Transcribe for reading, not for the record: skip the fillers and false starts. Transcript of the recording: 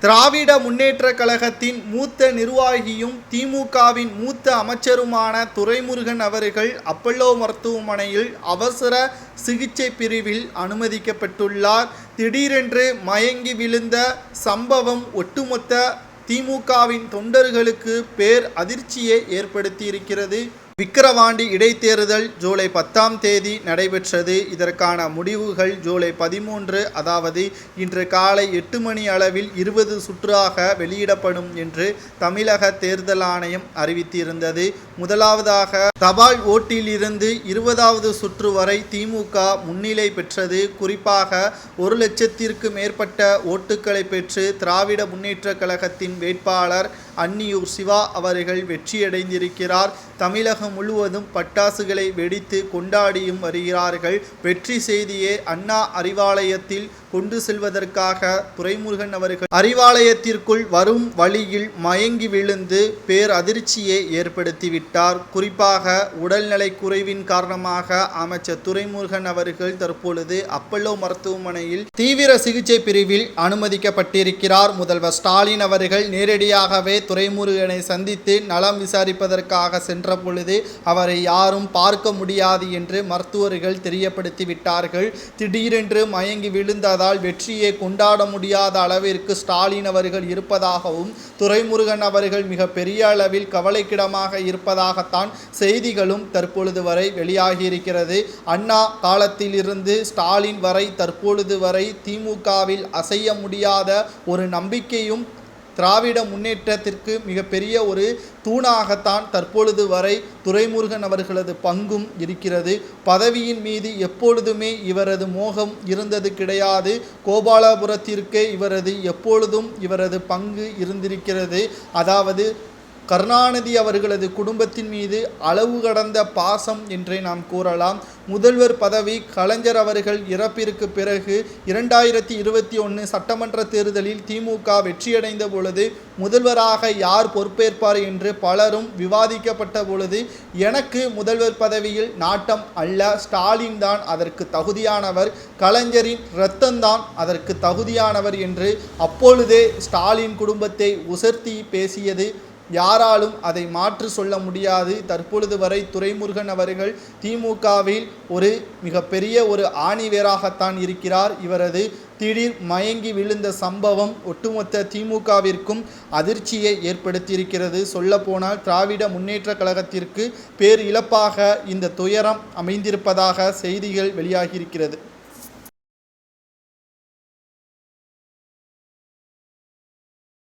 திராவிட முன்னேற்றக் கழகத்தின் மூத்த நிர்வாகியும் திமுகவின் மூத்த அமைச்சருமான துரைமுருகன் அவர்கள் அப்பல்லோ மருத்துவமனையில் அவசர சிகிச்சை பிரிவில் அனுமதிக்கப்பட்டுள்ளார். திடீரென்று மயங்கி விழுந்த சம்பவம் ஒட்டுமொத்த திமுகவின் தொண்டர்களுக்கு பேர் அதிர்ச்சியை ஏற்படுத்தியிருக்கிறது. விக்கிரவாண்டி இடைத்தேர்தல் ஜூலை 10ஆம் தேதி நடைபெற்றது. இதற்கான முடிவுகள் ஜூலை 13 அதாவது இன்று காலை 8 மணி அளவில் 20 சுற்றாக வெளியிடப்படும் என்று தமிழக தேர்தல் ஆணையம் அறிவித்திருந்தது. முதலாவதாக தபால் ஓட்டில் இருந்து 20வது சுற்று வரை திமுக முன்னிலை பெற்றது. குறிப்பாக 1 லட்சத்திற்கு மேற்பட்ட ஓட்டுக்களை பெற்று திராவிட முன்னேற்றக் கழகத்தின் வேட்பாளர் அன்னியூர் சிவா அவர்கள் வெற்றியடைந்திருக்கிறார். தமிழகம் முழுவதும் பட்டாசுகளை வெடித்து கொண்டாடியும் வருகிறார்கள். வெற்றி செய்தியை அண்ணா அறிவாலயத்தில் கொண்டு செல்வதற்காக துரைமுருகன் அவர்கள் அறிவாலயத்திற்குள் வரும் வழியில் மயங்கி விழுந்து பேர் அதிர்ச்சியை ஏற்படுத்திவிட்டார். குறிப்பாக உடல்நலை குறைவின் காரணமாக அமைச்சர் துரைமுருகன் அவர்கள் தற்பொழுது அப்பல்லோ மருத்துவமனையில் தீவிர சிகிச்சை பிரிவில் அனுமதிக்கப்பட்டிருக்கிறார். முதல்வர் ஸ்டாலின் அவர்கள் நேரடியாகவே துரைமுருகனை சந்தித்து நலம் விசாரிப்பதற்காக சென்ற பொழுது அவரை யாரும் பார்க்க முடியாது என்று மருத்துவர்கள் தெரியப்படுத்திவிட்டார்கள். திடீரென்று மயங்கி விழுந்ததால் வெற்றியை கொண்டாட முடியாத அளவிற்கு ஸ்டாலின் அவர்கள் இருப்பதாகவும் துரைமுருகன் அவர்கள் மிக பெரிய அளவில் கவலைக்கிடமாக இருப்பதாகத்தான் செய்திகளும் தற்பொழுது வரை வெளியாகியிருக்கிறது. அண்ணா காலத்தில் இருந்து ஸ்டாலின் வரை தற்பொழுது வரை திமுகவில் அசைய முடியாத ஒரு நம்பிக்கையும் திராவிட முன்னேற்றத்திற்கு மிகப்பெரிய ஒரு தூணாகத்தான் தற்பொழுது வரை துரைமுருகன் அவர்களது பங்கும் இருக்கிறது. பதவியின் மீது எப்பொழுதுமே இவரது மோகம் இருந்தது கிடையாது. கோபாலபுரத்திற்கே எப்பொழுதும் இவரது பங்கு இருந்திருக்கிறது. அதாவது கருணாநிதி அவர்களது குடும்பத்தின் மீது அளவு கடந்த பாசம் என்றே நாம் கூறலாம். முதல்வர் பதவி கலைஞர் அவர்கள் இறப்பிற்கு பிறகு 2021 சட்டமன்ற தேர்தலில் திமுக வெற்றியடைந்த பொழுது முதல்வராக யார் பொறுப்பேற்பார் என்று பலரும் விவாதிக்கப்பட்ட பொழுது எனக்கு முதல்வர் பதவியில் நாட்டம் அல்ல, ஸ்டாலின் தான் அதற்கு தகுதியானவர், கலைஞரின் இரத்தம்தான் அதற்கு தகுதியானவர் என்று அப்பொழுதே ஸ்டாலின் குடும்பத்தை உசர்த்தி பேசியது யாராலும் அதை மாற்று சொல்ல முடியாது. தற்பொழுது வரை துரைமுருகன் அவர்கள் திமுகவில் ஒரு மிகப்பெரிய ஒரு ஆணிவேராகத்தான் இருக்கிறார். இவரது திடீர் மயங்கி விழுந்த சம்பவம் ஒட்டுமொத்த திமுகவிற்கும் அதிர்ச்சியை ஏற்படுத்தியிருக்கிறது. சொல்லப்போனால் திராவிட முன்னேற்றக் கழகத்திற்கு பேர் இழப்பாக இந்த துயரம் அமைந்திருப்பதாக செய்திகள் வெளியாகியிருக்கிறது.